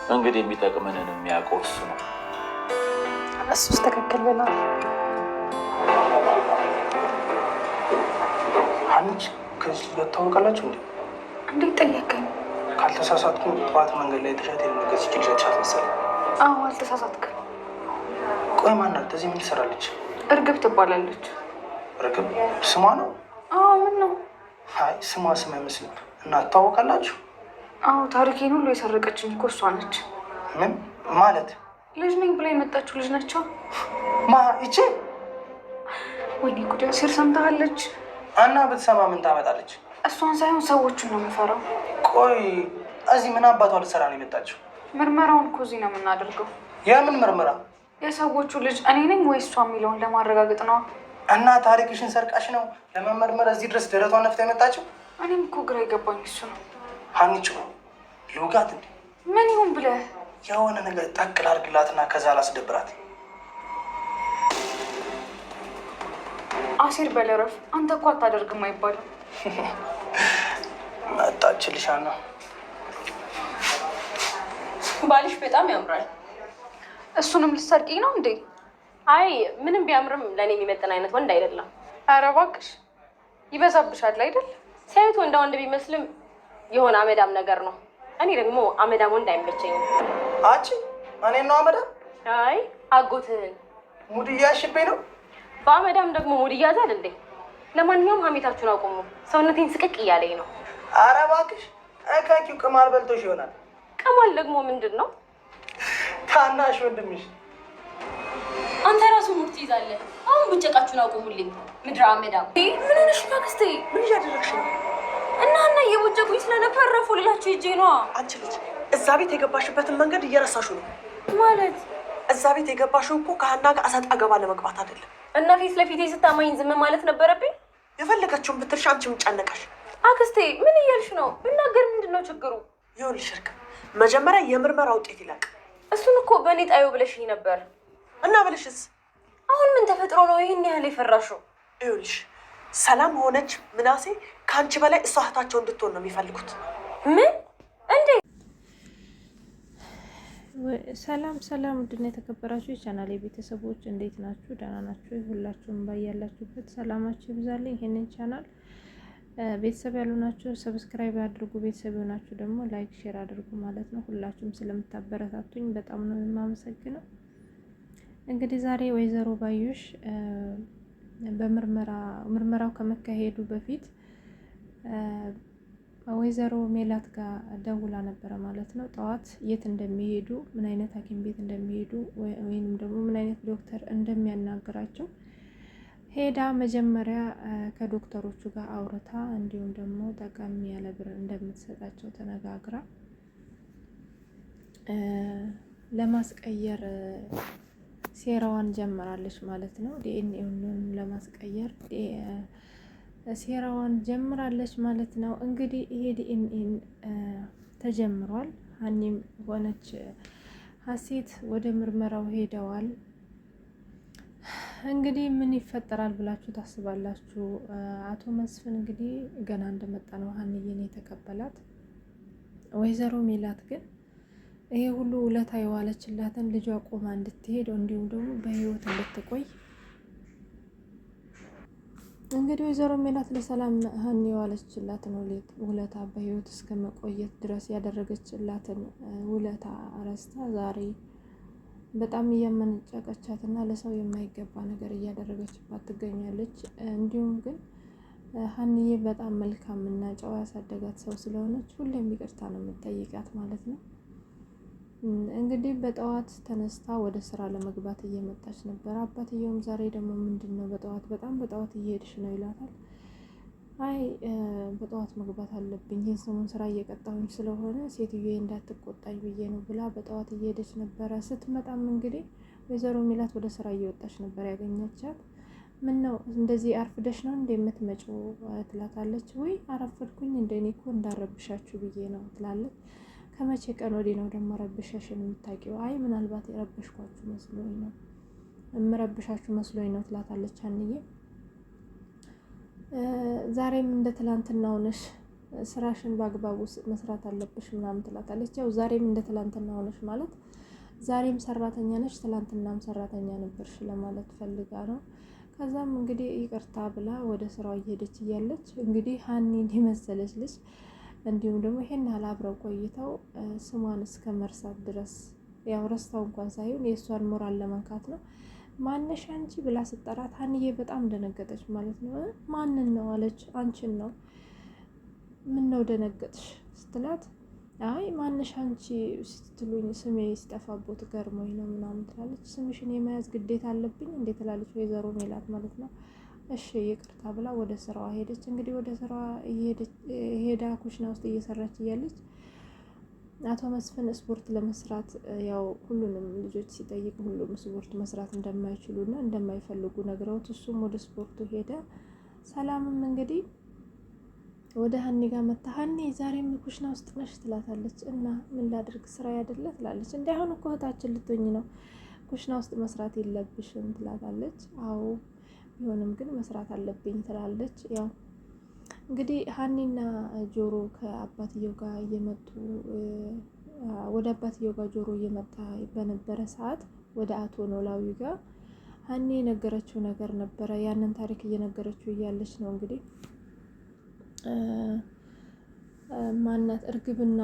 እንግዲህ የሚጠቅመንን የሚያውቀው እሱ ነው። እሱስ ትክክል ብለዋል። አንቺ ከዚህ ልጅ ታወቃላችሁ እንዴ? እንዴት ጠየቀኝ? ካልተሳሳትኩ ጠዋት መንገድ ላይ ተሻት የምንገዝች ልጃቻት መሰለኝ። አዎ አልተሳሳትክም። ቆይ ማናት? እዚህ ምን ትሰራለች? እርግብ ትባላለች። እርግብ ስሟ ነው? አዎ ምን ነው? አይ ስሟ ስም አይመስልም። እና ትታወቃላችሁ? አዎ ታሪኬን ሁሉ የሰረቀችኝ እኮ እሷ ነች። ምን ማለት? ልጅ ነኝ ብላ የመጣችው ልጅ ናቸው። ማ ይቺ? ወይኔ ጉድ! ሲር ሰምታለች። እና ብትሰማ ምን ታመጣለች? እሷን ሳይሆን ሰዎቹን ነው የምፈራው። ቆይ እዚህ ምን አባቷ ልትሰራ ነው የመጣችው? ምርመራውን እኮ እዚህ ነው የምናደርገው። የምን ምርመራ? የሰዎቹ ልጅ እኔ ነኝ ወይ እሷ የሚለውን ለማረጋገጥ ነው። እና ታሪክሽን ሰርቃሽ ነው ለመመርመር እዚህ ድረስ ደረቷን ነፍታ የመጣችው? እኔም እኮ ግራ የገባኝ እሱ ነው። ሀኒቾ ልውጋት እንዴ? ምን ይሁን ብለህ? የሆነ ነገር ጠቅል አድርግላትና ከዛ ላስደብራት። አሲር በለረፍ አንተ እኮ አታደርግም አይባልም። መጣችልሻና ባልሽ በጣም ያምራል። እሱንም ልትሰርቂኝ ነው እንዴ? አይ ምንም ቢያምርም ለእኔ የሚመጥን አይነት ወንድ አይደለም። ኧረ እባክሽ ይበዛብሻል አይደል? ሲያዩት ወንዳ ወንድ ቢመስልም የሆነ አመዳም ነገር ነው። እኔ ደግሞ አመዳም ወንድ አይመቸኝም። አንቺ እኔን ነው አመዳም? አይ አጎትህን። ሙድ እያሽብኝ ነው። በአመዳም ደግሞ ሙድ እያዛል እንዴ? ለማንኛውም ሀሜታችሁን አቁሙ። ሰውነቴን ስቅቅ እያለኝ ነው። ኧረ እባክሽ እከኪው ቅማል በልቶሽ ይሆናል። ቅማል ደግሞ ምንድን ነው? ታናሽ ወንድምሽ። አንተ ራሱ ሙድ ትይዛለህ። አሁን ብጨቃችሁን አቁሙልኝ። ምድረ አመዳም። ምን ሆነሽ ነው አክስቴ? ምን እያደረግሽ ነው? እና እየቦጨቁኝ ስለነበር ረፉ ልላችሁ ሂጄ ነዋ። አንቺ ልጅ እዛ ቤት የገባሽበትን መንገድ እየረሳሹ ነው ማለት። እዛ ቤት የገባሽው እኮ ከሀና ጋር እሰጥ አገባ ለመግባት አይደለም። እና ፊት ለፊቴ ስታማኝ ዝም ማለት ነበረብኝ? የፈለገችውን ብትልሽ አንቺ ምን ጨነቀሽ? አክስቴ ምን እያልሽ ነው? ብናገር ምንድን ነው ችግሩ? ይኸውልሽ እርግብ፣ መጀመሪያ የምርመራ ውጤት ይላቅ። እሱን እኮ በእኔ ጣዩ ብለሽኝ ነበር። እና ብልሽስ? አሁን ምን ተፈጥሮ ነው ይህን ያህል የፈራሽው? ይኸውልሽ ሰላም ሆነች ምናሴ ከአንቺ በላይ እሷ እህታቸው እንድትሆን ነው የሚፈልጉት። ምን? እንዴት? ሰላም ሰላም፣ ውድና የተከበራችሁ የቻናሌ ቤተሰቦች እንዴት ናችሁ? ደህና ናችሁ? ሁላችሁም ባያላችሁበት ሰላማችሁ ይብዛልኝ። ይሄንን ቻናል ቤተሰብ ያሉ ናችሁ ሰብስክራይብ አድርጉ፣ ቤተሰብ የሆናችሁ ደግሞ ላይክ ሼር አድርጉ ማለት ነው። ሁላችሁም ስለምታበረታቱኝ በጣም ነው የማመሰግነው። እንግዲህ ዛሬ ወይዘሮ ባዩሽ ምርመራው ከመካሄዱ በፊት ወይዘሮ ሜላት ጋር ደውላ ነበረ ማለት ነው። ጠዋት የት እንደሚሄዱ ምን አይነት ሐኪም ቤት እንደሚሄዱ ወይንም ደግሞ ምን አይነት ዶክተር እንደሚያናግራቸው ሄዳ መጀመሪያ ከዶክተሮቹ ጋር አውርታ እንዲሁም ደግሞ ጠቃሚ ያለ ብር እንደምትሰጣቸው ተነጋግራ ለማስቀየር ሴራዋን ጀምራለች ማለት ነው። ዲኤንኤውን ለማስቀየር ሴራዋን ጀምራለች ማለት ነው። እንግዲህ ይሄ ዲኤንኤን ተጀምሯል። ሀኒም ሆነች ሀሴት ወደ ምርመራው ሄደዋል። እንግዲህ ምን ይፈጠራል ብላችሁ ታስባላችሁ? አቶ መስፍን እንግዲህ ገና እንደመጣ ነው ሀኒዬን የተቀበላት። ወይዘሮ ሜላት ግን ይሄ ሁሉ ውለታ የዋለችላትን ልጇ ቆማ እንድትሄድ እንዲሁም ደግሞ በህይወት እንድትቆይ እንግዲህ ወይዘሮ ሜላት ለሰላም ሀኒ የዋለችላትን ውለታ በህይወት እስከ መቆየት ድረስ ያደረገችላትን ውለታ ረስታ ዛሬ በጣም እያመነጨቀቻትና ለሰው የማይገባ ነገር እያደረገችባት ትገኛለች። እንዲሁም ግን ሀኒዬ በጣም መልካም እና ጨዋ ያሳደጋት ሰው ስለሆነች ሁሌም ይቅርታ ነው የምትጠይቃት ማለት ነው። እንግዲህ በጠዋት ተነስታ ወደ ስራ ለመግባት እየመጣች ነበር። አባትየውም ዛሬ ደግሞ ምንድነው በጣም በጠዋት እየሄድሽ ነው ይላታል። አይ በጠዋት መግባት አለብኝ የሰሙን ስራ እየቀጣሁኝ ስለሆነ ሴትዮዬ እንዳትቆጣኝ ብዬ ነው ብላ በጠዋት እየሄደች ነበረ። ስትመጣም እንግዲህ ወይዘሮ ሜላት ወደ ስራ እየወጣች ነበር ያገኘቻት። ምን ነው እንደዚህ አርፍደሽ ነው እንደምትመጪው ትላታለች። ወይ አረፈድኩኝ እንደኔ እኮ እንዳረብሻችሁ ብዬ ነው ትላለች። ከመቼ ቀን ወዲህ ነው ደግሞ ረብሸሽን የምታውቂው? አይ ምናልባት የረብሽኳችሁ መስሎኝ ነው እምረብሻችሁ መስሎኝ ነው ትላታለች ሀኒዬ። ዛሬም እንደ ትላንትናው ነሽ ስራሽን በአግባቡ መስራት አለብሽ ምናምን ትላታለች። ያው ዛሬም እንደ ትላንትና ሆነሽ ማለት ዛሬም ሰራተኛ ነሽ ትላንትናም ሰራተኛ ነበርሽ ለማለት ፈልጋ ነው። ከዛም እንግዲህ ይቅርታ ብላ ወደ ስራው እየሄደች እያለች እንግዲህ ሀኒን የመሰለች ልጅ እንዲሁም ደግሞ ይሄን ያህል አብረው ቆይተው ስሟን እስከ መርሳት ድረስ ያው ረስታው እንኳን ሳይሆን የእሷን ሞራል ለመንካት ነው ማነሽ አንቺ ብላ ስጠራት ሀኒዬ በጣም ደነገጠች ማለት ነው። ማንን ነው አለች። አንቺን ነው። ምን ነው ደነገጥሽ ስትላት አይ ማነሽ አንቺ ስትሉኝ ስሜ ሲጠፋቦት ገርሞኝ ነው ምናምን ትላለች። ስምሽን የመያዝ ግዴታ አለብኝ እንዴት ትላለች ወይዘሮ ሜላት ማለት ነው። እሺ ይቅርታ ብላ ወደ ስራዋ ሄደች። እንግዲህ ወደ ስራዋ ሄዳ ኩሽና ውስጥ እየሰራች እያለች አቶ መስፍን ስፖርት ለመስራት ያው ሁሉንም ልጆች ሲጠይቅ ሁሉም ስፖርት መስራት እንደማይችሉና እንደማይፈልጉ ነግረውት እሱም ወደ ስፖርቱ ሄደ። ሰላምም እንግዲህ ወደ ሀኒ ጋር መታ ሀኒ ዛሬም ኩሽና ውስጥ ነሽ ትላታለች። እና ምን ላድርግ ስራ ያደለ ትላለች። እንዳይሆን እኮ እህታችን ልትሆኝ ነው ኩሽና ውስጥ መስራት የለብሽም ትላታለች። አዎ ቢሆንም ግን መስራት አለብኝ ትላለች። ያው እንግዲህ ሀኒና ጆሮ ከአባትየው ጋር እየመጡ ወደ አባትየው ጋር ጆሮ እየመጣ በነበረ ሰዓት ወደ አቶ ኖላዊ ጋር ሀኒ የነገረችው ነገር ነበረ። ያንን ታሪክ እየነገረችው እያለች ነው እንግዲህ ማናት እርግብና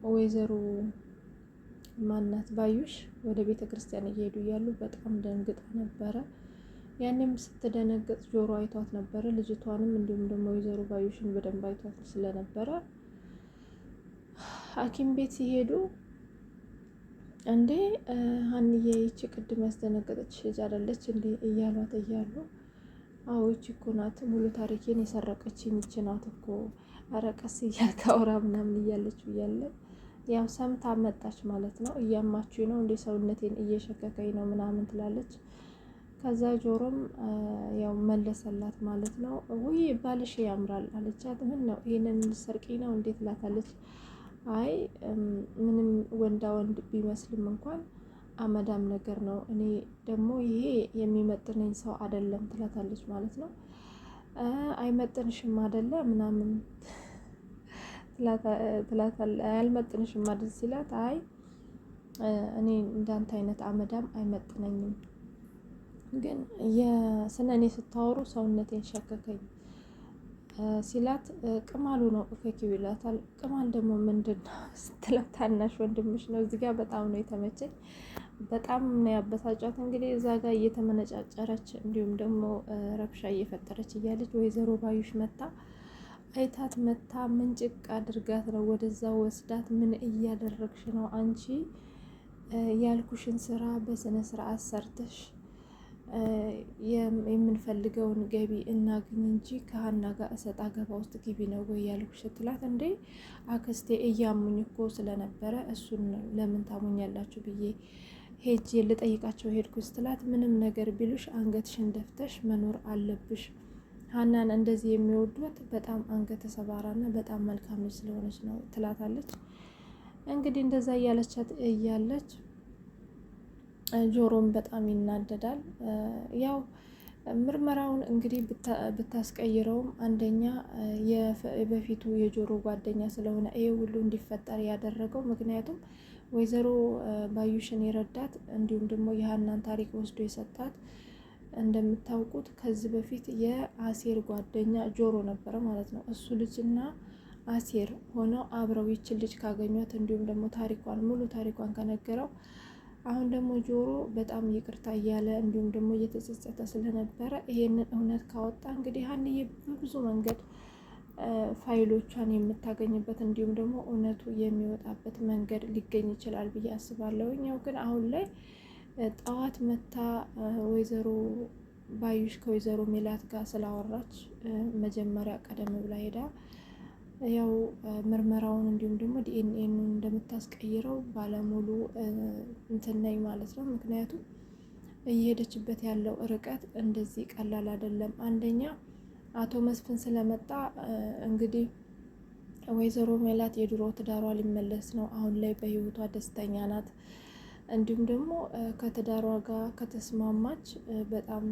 ወይዘሮ ማናት ባዩሽ ወደ ቤተ ክርስቲያን እየሄዱ እያሉ በጣም ደንግጣ ነበረ። ያኔም ስትደነግጥ ጆሮ አይቷት ነበረ ልጅቷንም እንዲሁም ደግሞ ወይዘሮ ባዩሽን በደንብ አይቷት ስለነበረ ሐኪም ቤት ሲሄዱ እንዴ ሀኒዬ ይቺ ቅድም ያስደነገጠች ልጅ አይደለች እንዴ እያሏት እያሉ አዎ ይቺ እኮ ናት ሙሉ ታሪኬን የሰረቀችኝ ይቺ ናት እኮ ኧረ ቀስ እያልክ አውራ ምናምን እያለች እያለ ያው ሰምታ መጣች ማለት ነው። እያማችኝ ነው እንዴ ሰውነቴን እየሸከከኝ ነው ምናምን ትላለች። ከዛ ጆሮም ያው መለሰላት ማለት ነው። ውይ ባልሽ ያምራል አለቻት። ምን ነው ይሄንን ሰርቂ ነው እንዴት ትላታለች። አይ ምንም ወንዳ ወንድ ቢመስልም እንኳን አመዳም ነገር ነው እኔ ደግሞ ይሄ የሚመጥነኝ ሰው አይደለም ትላታለች ማለት ነው። አይመጥንሽም አይደለ ምናምን ትላታለች። አልመጥንሽም አይደል ሲላት አይ እኔ እንዳንተ አይነት አመዳም አይመጥነኝም ግን የስነኔ ስታወሩ ሰውነቴን ሸከከኝ ሲላት ቅማሉ ነው እከኪው ይላታል። ቅማል ደግሞ ምንድን ነው ስትለው ታናሽ ወንድምሽ ነው። እዚህ ጋር በጣም ነው የተመቸኝ፣ በጣም ነው ያበሳጫት። እንግዲህ እዛ ጋር እየተመነጫጨረች እንዲሁም ደግሞ ረብሻ እየፈጠረች እያለች ወይዘሮ ባዩሽ መታ አይታት መታ ምንጭቅ አድርጋት ነው ወደዛ ወስዳት ምን እያደረግሽ ነው አንቺ ያልኩሽን ስራ በስነ ስርዓት ሰርተሽ የምንፈልገውን ገቢ እናግኝ እንጂ ከሀና ጋር እሰጥ አገባ ውስጥ ግቢ ነው ወይ ያልኩሽ ስትላት፣ እንዴ አክስቴ እያሙኝ እኮ ስለነበረ እሱን ለምን ታሙኛላችሁ ብዬ ሄጄ ልጠይቃቸው ሄድኩ ስትላት፣ ምንም ነገር ቢሉሽ አንገትሽን ደፍተሽ መኖር አለብሽ። ሀናን እንደዚህ የሚወዱት በጣም አንገተ ሰባራና በጣም መልካም ልጅ ስለሆነች ነው ትላታለች። እንግዲህ እንደዛ እያለቻት እያለች ጆሮም በጣም ይናደዳል። ያው ምርመራውን እንግዲህ ብታስቀይረውም አንደኛ በፊቱ የጆሮ ጓደኛ ስለሆነ ይሄ ሁሉ እንዲፈጠር ያደረገው ምክንያቱም ወይዘሮ ባዩሽን የረዳት እንዲሁም ደግሞ የሀናን ታሪክ ወስዶ የሰጣት እንደምታውቁት ከዚህ በፊት የአሴር ጓደኛ ጆሮ ነበረ ማለት ነው። እሱ ልጅና አሴር ሆነው አብረው ይችን ልጅ ካገኟት እንዲሁም ደግሞ ታሪኳን ሙሉ ታሪኳን ከነገረው አሁን ደግሞ ጆሮ በጣም ይቅርታ እያለ እንዲሁም ደግሞ እየተጸጸተ ስለነበረ ይሄንን እውነት ካወጣ እንግዲህ ሀንዬ በብዙ መንገድ ፋይሎቿን የምታገኝበት እንዲሁም ደግሞ እውነቱ የሚወጣበት መንገድ ሊገኝ ይችላል ብዬ አስባለሁ። ያው ግን አሁን ላይ ጠዋት መታ ወይዘሮ ባዩሽ ከወይዘሮ ሜላት ጋር ስላወራች መጀመሪያ ቀደም ብላ ሄዳ ያው ምርመራውን እንዲሁም ደግሞ ዲኤንኤን እንደምታስቀይረው ባለሙሉ እንትነኝ ማለት ነው። ምክንያቱም እየሄደችበት ያለው ርቀት እንደዚህ ቀላል አይደለም። አንደኛ አቶ መስፍን ስለመጣ እንግዲህ ወይዘሮ ሜላት የድሮ ትዳሯ ሊመለስ ነው። አሁን ላይ በህይወቷ ደስተኛ ናት። እንዲሁም ደግሞ ከትዳሯ ጋር ከተስማማች በጣም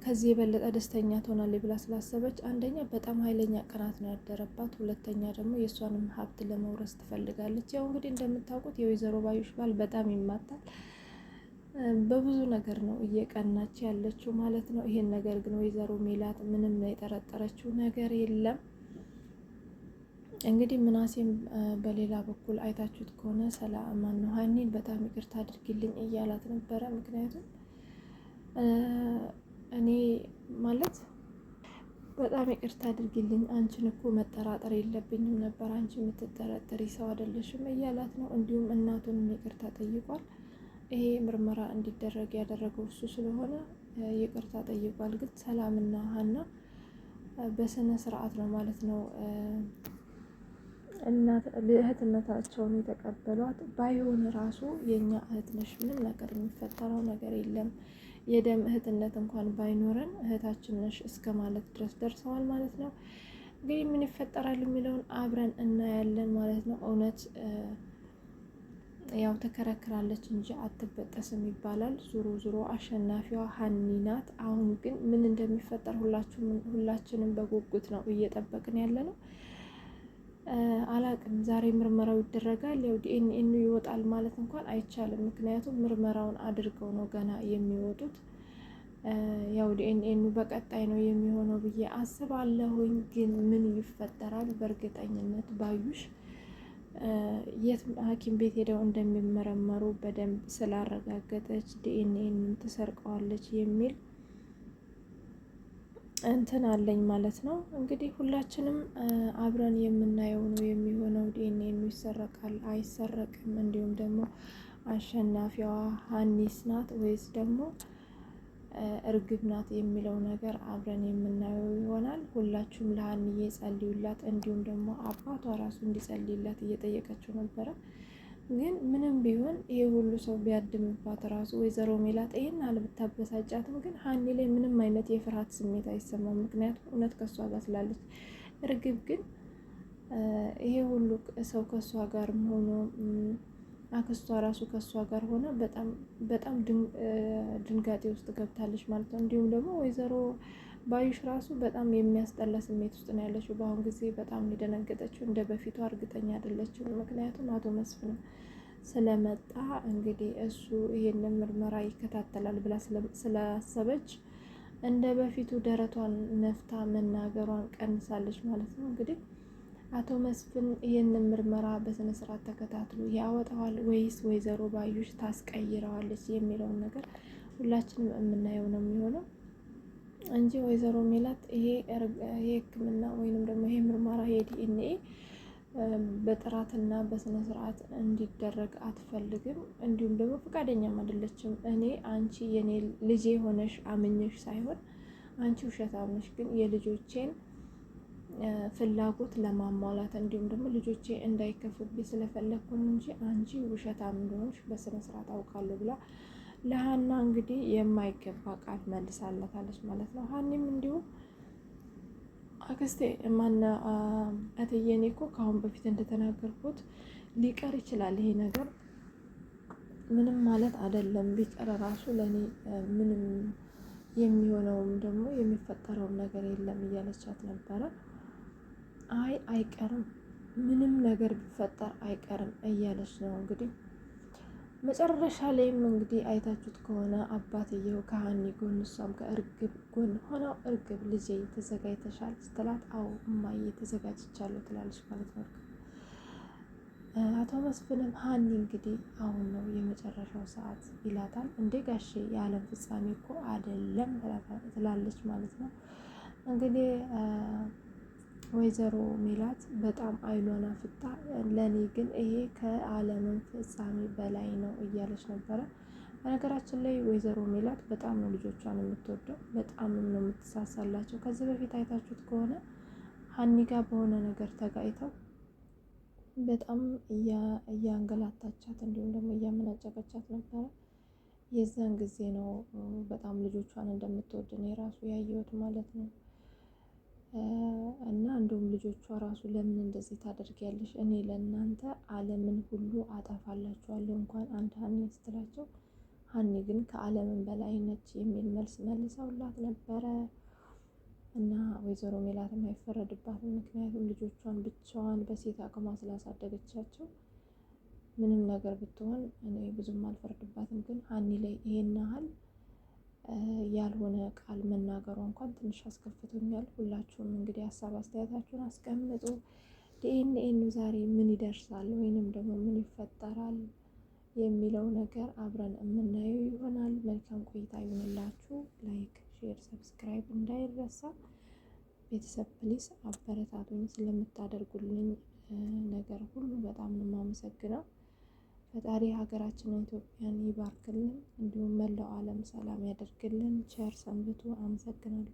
ከዚህ የበለጠ ደስተኛ ትሆናለች ብላ ስላሰበች አንደኛ በጣም ኃይለኛ ቅናት ነው ያደረባት፣ ሁለተኛ ደግሞ የእሷንም ሀብት ለመውረስ ትፈልጋለች። ያው እንግዲህ እንደምታውቁት የወይዘሮ ባዩሽ ባል በጣም ይማታል። በብዙ ነገር ነው እየቀናች ያለችው ማለት ነው። ይሄን ነገር ግን ወይዘሮ ሜላት ምንም የጠረጠረችው ነገር የለም። እንግዲህ ምናሴም በሌላ በኩል አይታችሁት ከሆነ ሰላም ነው ሀኒን በጣም ይቅርታ አድርጊልኝ እያላት ነበረ። ምክንያቱም እኔ ማለት በጣም ይቅርታ አድርጊልኝ፣ አንቺን እኮ መጠራጠር የለብኝም ነበር፣ አንቺ የምትጠረጠሪ ሰው አይደለሽም እያላት ነው። እንዲሁም እናቱንም ይቅርታ ጠይቋል። ይሄ ምርመራ እንዲደረግ ያደረገው እሱ ስለሆነ ይቅርታ ጠይቋል። ግን ሰላምና ሀና በስነ ስርዓት ነው ማለት ነው እህትነታቸውን የተቀበሏት። ባይሆን ራሱ የእኛ እህት ነሽ፣ ምንም ነገር የሚፈጠረው ነገር የለም፣ የደም እህትነት እንኳን ባይኖረን እህታችን ነሽ እስከ ማለት ድረስ ደርሰዋል ማለት ነው። እንግዲህ ምን ይፈጠራል የሚለውን አብረን እናያለን ማለት ነው። እውነት ያው ተከራክራለች እንጂ አትበጠስም ይባላል። ዙሮ ዙሮ አሸናፊዋ ሀኒ ናት። አሁን ግን ምን እንደሚፈጠር ሁላችንም በጉጉት ነው እየጠበቅን ያለ ነው። አላቅም ዛሬ ምርመራው ይደረጋል። ያው ዲኤንኤ ይወጣል ማለት እንኳን አይቻልም። ምክንያቱም ምርመራውን አድርገው ነው ገና የሚወጡት። ያው ዲኤንኤ በቀጣይ ነው የሚሆነው ብዬ አስባለሁኝ። ግን ምን ይፈጠራል በእርግጠኝነት ባዩሽ የት ሐኪም ቤት ሄደው እንደሚመረመሩ በደንብ ስላረጋገጠች ዲኤንኤን ትሰርቀዋለች የሚል እንትን አለኝ ማለት ነው። እንግዲህ ሁላችንም አብረን የምናየው ነው የሚሆነው። ዲኤንኤ ይሰረቃል አይሰረቅም፣ እንዲሁም ደግሞ አሸናፊዋ ሀኒስ ናት ወይስ ደግሞ እርግብ ናት የሚለው ነገር አብረን የምናየው ይሆናል። ሁላችሁም ለሀኒዬ ጸልዩላት፣ እንዲሁም ደግሞ አባቷ ራሱ እንዲጸልይላት እየጠየቀችው ነበረ። ግን ምንም ቢሆን ይሄ ሁሉ ሰው ቢያድምባት ራሱ ወይዘሮ ሜላት ይሄን አልብታበሳጫትም። ግን ሀኒ ላይ ምንም አይነት የፍርሃት ስሜት አይሰማም። ምክንያቱም እውነት ከሷ ጋር ስላለች። እርግብ ግን ይሄ ሁሉ ሰው ከሷ ጋር ሆኖ አክስቷ ራሱ ከሷ ጋር ሆነ በጣም ድንጋጤ ውስጥ ገብታለች ማለት ነው። እንዲሁም ደግሞ ወይዘሮ ባዩሽ ራሱ በጣም የሚያስጠላ ስሜት ውስጥ ነው ያለችው። በአሁን ጊዜ በጣም የደነገጠችው፣ እንደ በፊቱ እርግጠኛ አይደለችም። ምክንያቱም አቶ መስፍን ስለመጣ እንግዲህ እሱ ይሄንን ምርመራ ይከታተላል ብላ ስላሰበች እንደ በፊቱ ደረቷን ነፍታ መናገሯን ቀንሳለች ማለት ነው። እንግዲህ አቶ መስፍን ይህንን ምርመራ በስነ ስርዓት ተከታትሎ ያወጣዋል ወይስ ወይዘሮ ባዩሽ ታስቀይረዋለች የሚለውን ነገር ሁላችንም የምናየው ነው የሚሆነው እንጂ ወይዘሮ ሜላት ይሄ ሕክምና ወይንም ደግሞ ይሄ ምርመራ ይሄ ዲኤንኤ በጥራትና በስነ ስርዓት እንዲደረግ አትፈልግም። እንዲሁም ደግሞ ፈቃደኛም አይደለችም። እኔ አንቺ የኔ ልጄ ሆነሽ አምኜሽ ሳይሆን አንቺ ውሸታም ነሽ፣ ግን የልጆቼን ፍላጎት ለማሟላት እንዲሁም ደግሞ ልጆቼ እንዳይከፉብኝ ስለፈለግኩ እንጂ አንቺ ውሸታም እንደሆንሽ በስነ ስርዓት አውቃለሁ ብላ ለሀና እንግዲህ የማይገባ ቃል መልሳለታለች ማለት ነው። ሀኒም እንዲሁም አክስቴ ማና እትዬ እኔ እኮ ከአሁን በፊት እንደተናገርኩት ሊቀር ይችላል ይሄ ነገር ምንም ማለት አይደለም፣ ቢቀር ራሱ ለእኔ ምንም የሚሆነውም ደግሞ የሚፈጠረውም ነገር የለም እያለቻት ነበረ። አይ አይቀርም፣ ምንም ነገር ቢፈጠር አይቀርም እያለች ነው እንግዲህ። መጨረሻ ላይም እንግዲህ አይታችሁት ከሆነ አባትየው ከሀኒ ጎን እሷም ከእርግብ ጎን ሆነው እርግብ ልጄ ተዘጋጅተሻል ስትላት አዎ እማዬ ተዘጋጅቻለሁ ትላለች ማለት ነው። አቶ መስፍንም ሀኒ እንግዲህ አሁን ነው የመጨረሻው ሰዓት ይላታል። እንዴ ጋሼ የዓለም ፍጻሜ እኮ አይደለም ትላለች ማለት ነው። እንግዲህ ወይዘሮ ሜላት በጣም አይኗን አፍጣ ለኔ ግን ይሄ ከዓለምን ፍጻሜ በላይ ነው እያለች ነበረ። በነገራችን ላይ ወይዘሮ ሜላት በጣም ነው ልጆቿን የምትወደው፣ በጣም ነው የምትሳሳላቸው። ከዚህ በፊት አይታችሁት ከሆነ ሀኒ ጋር በሆነ ነገር ተጋይተው በጣም እያንገላታቻት እንዲሁም ደግሞ እያመናጨቀቻት ነበረ። የዛን ጊዜ ነው በጣም ልጆቿን እንደምትወድ ነው የራሱ ያየሁት ማለት ነው። እና እንዲሁም ልጆቿ ራሱ ለምን እንደዚህ ታደርጊያለሽ? እኔ ለእናንተ ዓለምን ሁሉ አጠፋላችኋለሁ እንኳን አንድ ሀኒ ስትላቸው ሀኒ ግን ከዓለምን በላይ ነች የሚል መልስ መልሰውላት ነበረ። እና ወይዘሮ ሜላትም አይፈረድባትም። ምክንያቱም ልጆቿን ብቻዋን በሴት አቅሟ ስላሳደገቻቸው ምንም ነገር ብትሆን እኔ ብዙም አልፈርድባትም። ግን ሀኒ ላይ ይሄን ያህል ያልሆነ ቃል መናገሯ እንኳን ትንሽ አስከፍቶኛል። ሁላችሁም እንግዲህ ሀሳብ አስተያየታችሁን አስቀምጡ። ዲኤንኤን ዛሬ ምን ይደርሳል ወይንም ደግሞ ምን ይፈጠራል የሚለው ነገር አብረን የምናየው ይሆናል። መልካም ቆይታ ይሆንላችሁ። ላይክ፣ ሼር፣ ሰብስክራይብ እንዳይረሳ። ቤተሰብ ፕሊስ አበረታቱኝ። ስለምታደርጉልኝ ነገር ሁሉ በጣም ነው የማመሰግነው። ፈጣሪ ሀገራችንን ኢትዮጵያን ይባርክልን፣ እንዲሁም መላው ዓለም ሰላም ያደርግልን። ቸር ሰንብቱ። አመሰግናለሁ።